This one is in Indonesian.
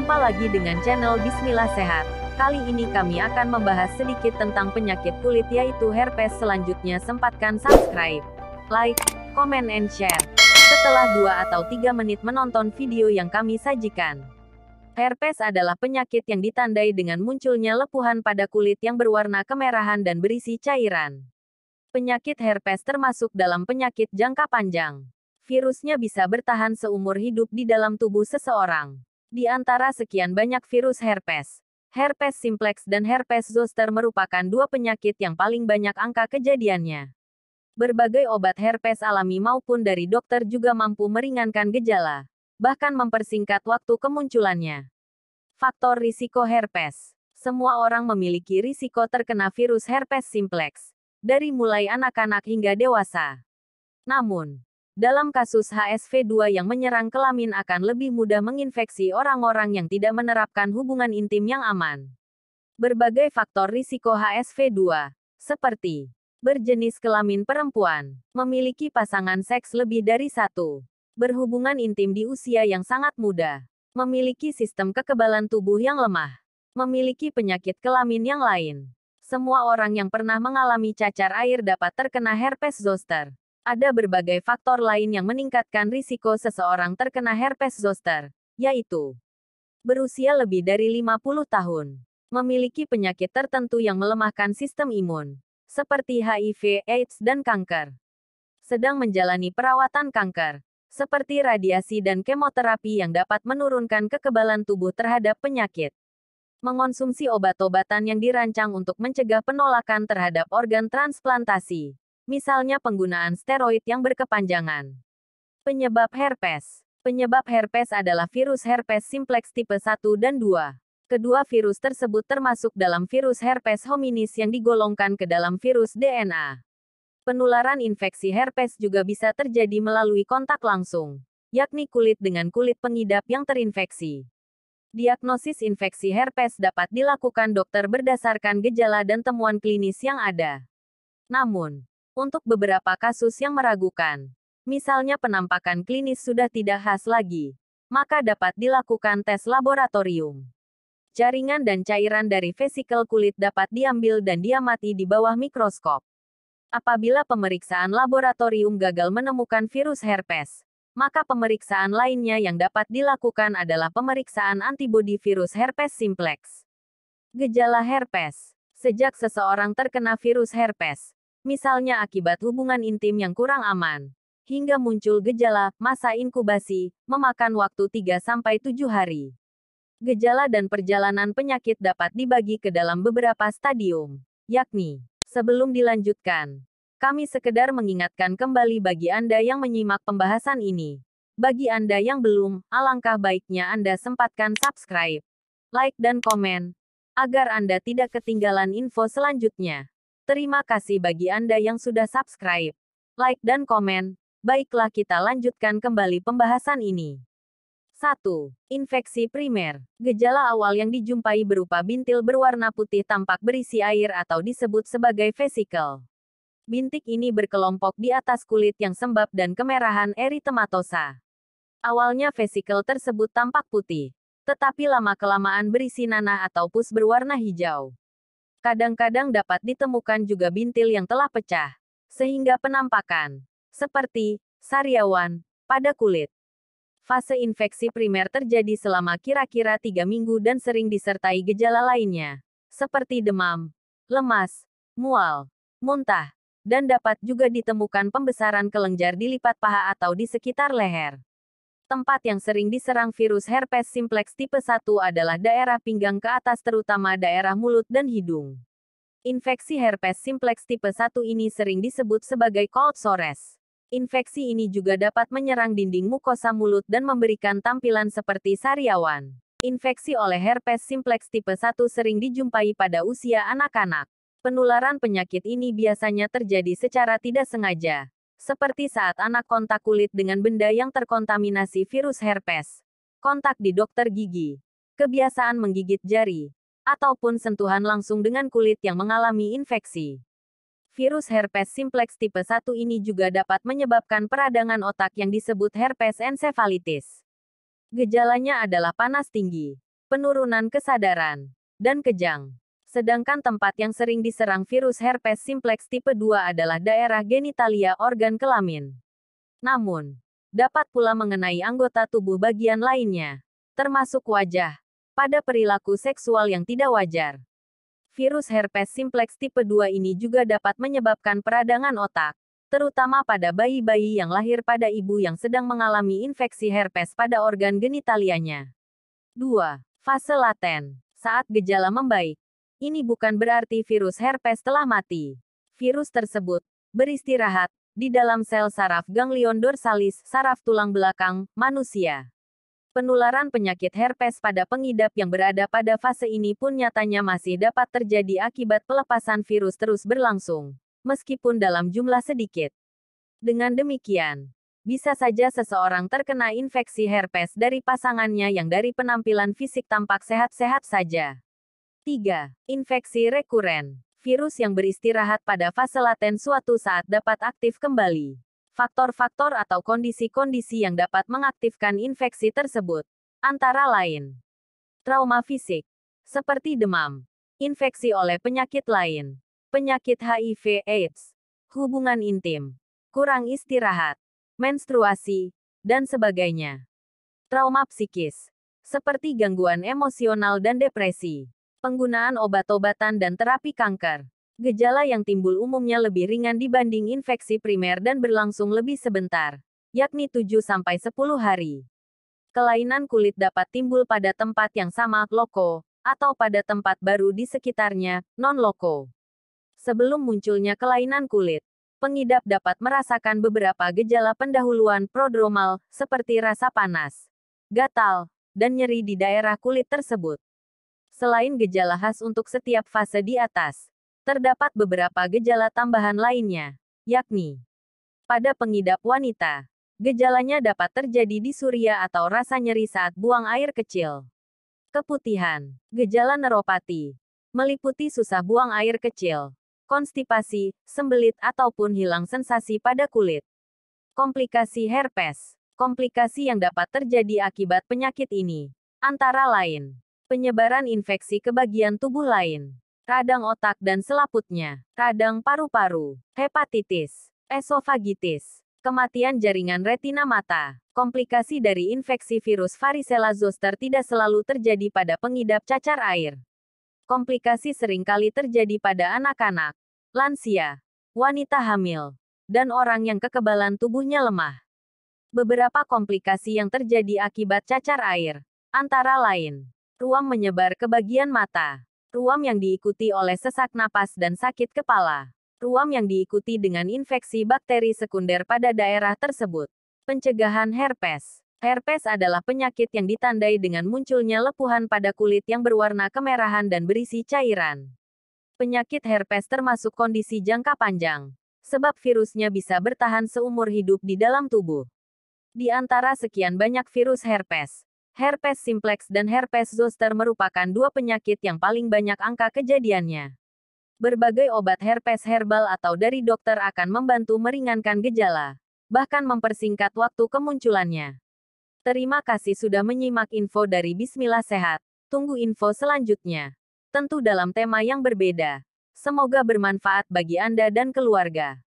Jumpa lagi dengan channel Bismillah Sehat. Kali ini kami akan membahas sedikit tentang penyakit kulit yaitu herpes. Selanjutnya sempatkan subscribe, like, comment and share. Setelah 2 atau 3 menit menonton video yang kami sajikan. Herpes adalah penyakit yang ditandai dengan munculnya lepuhan pada kulit yang berwarna kemerahan dan berisi cairan. Penyakit herpes termasuk dalam penyakit jangka panjang. Virusnya bisa bertahan seumur hidup di dalam tubuh seseorang. Di antara sekian banyak virus herpes, herpes simplex dan herpes zoster merupakan 2 penyakit yang paling banyak angka kejadiannya. Berbagai obat herpes alami maupun dari dokter juga mampu meringankan gejala, bahkan mempersingkat waktu kemunculannya. Faktor risiko herpes. Semua orang memiliki risiko terkena virus herpes simplex, dari mulai anak-anak hingga dewasa. Namun, dalam kasus HSV-2 yang menyerang kelamin akan lebih mudah menginfeksi orang-orang yang tidak menerapkan hubungan intim yang aman. Berbagai faktor risiko HSV-2, seperti berjenis kelamin perempuan, memiliki pasangan seks lebih dari 1, berhubungan intim di usia yang sangat muda, memiliki sistem kekebalan tubuh yang lemah, memiliki penyakit kelamin yang lain. Semua orang yang pernah mengalami cacar air dapat terkena herpes zoster. Ada berbagai faktor lain yang meningkatkan risiko seseorang terkena herpes zoster, yaitu berusia lebih dari 50 tahun, memiliki penyakit tertentu yang melemahkan sistem imun, seperti HIV, AIDS, dan kanker, sedang menjalani perawatan kanker, seperti radiasi dan kemoterapi yang dapat menurunkan kekebalan tubuh terhadap penyakit, mengonsumsi obat-obatan yang dirancang untuk mencegah penolakan terhadap organ transplantasi. Misalnya penggunaan steroid yang berkepanjangan. Penyebab herpes. Penyebab herpes adalah virus herpes simplex tipe 1 dan 2. Kedua virus tersebut termasuk dalam virus herpes hominis yang digolongkan ke dalam virus DNA. Penularan infeksi herpes juga bisa terjadi melalui kontak langsung, yakni kulit dengan kulit pengidap yang terinfeksi. Diagnosis infeksi herpes dapat dilakukan dokter berdasarkan gejala dan temuan klinis yang ada. Namun, untuk beberapa kasus yang meragukan, misalnya penampakan klinis sudah tidak khas lagi, maka dapat dilakukan tes laboratorium. Jaringan dan cairan dari vesikel kulit dapat diambil dan diamati di bawah mikroskop. Apabila pemeriksaan laboratorium gagal menemukan virus herpes, maka pemeriksaan lainnya yang dapat dilakukan adalah pemeriksaan antibodi virus herpes simplex. Gejala herpes. Sejak seseorang terkena virus herpes, misalnya akibat hubungan intim yang kurang aman, hingga muncul gejala, masa inkubasi, memakan waktu 3-7 hari. Gejala dan perjalanan penyakit dapat dibagi ke dalam beberapa stadium, yakni, sebelum dilanjutkan, kami sekedar mengingatkan kembali bagi Anda yang menyimak pembahasan ini. Bagi Anda yang belum, alangkah baiknya Anda sempatkan subscribe, like dan komen, agar Anda tidak ketinggalan info selanjutnya. Terima kasih bagi Anda yang sudah subscribe, like dan komen. Baiklah kita lanjutkan kembali pembahasan ini. 1. Infeksi primer. Gejala awal yang dijumpai berupa bintil berwarna putih tampak berisi air atau disebut sebagai vesikel. Bintik ini berkelompok di atas kulit yang sembab dan kemerahan eritematosa. Awalnya vesikel tersebut tampak putih, tetapi lama-kelamaan berisi nanah atau pus berwarna hijau. Kadang-kadang dapat ditemukan juga bintil yang telah pecah, sehingga penampakan, seperti sariawan, pada kulit. Fase infeksi primer terjadi selama kira-kira 3 minggu dan sering disertai gejala lainnya, seperti demam, lemas, mual, muntah, dan dapat juga ditemukan pembesaran kelenjar di lipat paha atau di sekitar leher. Tempat yang sering diserang virus herpes simplex tipe 1 adalah daerah pinggang ke atas terutama daerah mulut dan hidung. Infeksi herpes simplex tipe 1 ini sering disebut sebagai cold sores. Infeksi ini juga dapat menyerang dinding mukosa mulut dan memberikan tampilan seperti sariawan. Infeksi oleh herpes simplex tipe 1 sering dijumpai pada usia anak-anak. Penularan penyakit ini biasanya terjadi secara tidak sengaja, seperti saat anak kontak kulit dengan benda yang terkontaminasi virus herpes, kontak di dokter gigi, kebiasaan menggigit jari, ataupun sentuhan langsung dengan kulit yang mengalami infeksi. Virus herpes simplex tipe 1 ini juga dapat menyebabkan peradangan otak yang disebut herpes encephalitis. Gejalanya adalah panas tinggi, penurunan kesadaran, dan kejang. Sedangkan tempat yang sering diserang virus herpes simplex tipe 2 adalah daerah genitalia organ kelamin. Namun, dapat pula mengenai anggota tubuh bagian lainnya, termasuk wajah, pada perilaku seksual yang tidak wajar. Virus herpes simplex tipe 2 ini juga dapat menyebabkan peradangan otak, terutama pada bayi-bayi yang lahir pada ibu yang sedang mengalami infeksi herpes pada organ genitalianya. 2. Fase laten. Saat gejala membaik. Ini bukan berarti virus herpes telah mati. Virus tersebut beristirahat di dalam sel saraf ganglion dorsalis, saraf tulang belakang, manusia. Penularan penyakit herpes pada pengidap yang berada pada fase ini pun nyatanya masih dapat terjadi akibat pelepasan virus terus berlangsung, meskipun dalam jumlah sedikit. Dengan demikian, bisa saja seseorang terkena infeksi herpes dari pasangannya yang dari penampilan fisik tampak sehat-sehat saja. 3. Infeksi rekuren. Virus yang beristirahat pada fase laten suatu saat dapat aktif kembali. Faktor-faktor atau kondisi-kondisi yang dapat mengaktifkan infeksi tersebut, antara lain trauma fisik, seperti demam, infeksi oleh penyakit lain, penyakit HIV/AIDS, hubungan intim, kurang istirahat, menstruasi, dan sebagainya. Trauma psikis, seperti gangguan emosional dan depresi. Penggunaan obat-obatan dan terapi kanker. Gejala yang timbul umumnya lebih ringan dibanding infeksi primer dan berlangsung lebih sebentar, yakni 7-10 hari. Kelainan kulit dapat timbul pada tempat yang sama, loko, atau pada tempat baru di sekitarnya, non-loko. Sebelum munculnya kelainan kulit, pengidap dapat merasakan beberapa gejala pendahuluan prodromal, seperti rasa panas, gatal, dan nyeri di daerah kulit tersebut. Selain gejala khas untuk setiap fase di atas, terdapat beberapa gejala tambahan lainnya, yakni pada pengidap wanita, gejalanya dapat terjadi disuria atau rasa nyeri saat buang air kecil. Keputihan, gejala neuropati, meliputi susah buang air kecil, konstipasi, sembelit ataupun hilang sensasi pada kulit. Komplikasi herpes, komplikasi yang dapat terjadi akibat penyakit ini, antara lain penyebaran infeksi ke bagian tubuh lain, radang otak dan selaputnya, radang paru-paru, hepatitis, esofagitis, kematian jaringan retina mata. Komplikasi dari infeksi virus varicella zoster tidak selalu terjadi pada pengidap cacar air. Komplikasi seringkali terjadi pada anak-anak, lansia, wanita hamil, dan orang yang kekebalan tubuhnya lemah. Beberapa komplikasi yang terjadi akibat cacar air, antara lain ruam menyebar ke bagian mata, ruam yang diikuti oleh sesak napas dan sakit kepala, ruam yang diikuti dengan infeksi bakteri sekunder pada daerah tersebut. Pencegahan herpes. Herpes adalah penyakit yang ditandai dengan munculnya lepuhan pada kulit yang berwarna kemerahan dan berisi cairan. Penyakit herpes termasuk kondisi jangka panjang, sebab virusnya bisa bertahan seumur hidup di dalam tubuh. Di antara sekian banyak virus herpes, herpes simplex dan herpes zoster merupakan dua penyakit yang paling banyak angka kejadiannya. Berbagai obat herpes herbal atau dari dokter akan membantu meringankan gejala, bahkan mempersingkat waktu kemunculannya. Terima kasih sudah menyimak info dari Bismillah Sehat. Tunggu info selanjutnya. Tentu dalam tema yang berbeda. Semoga bermanfaat bagi Anda dan keluarga.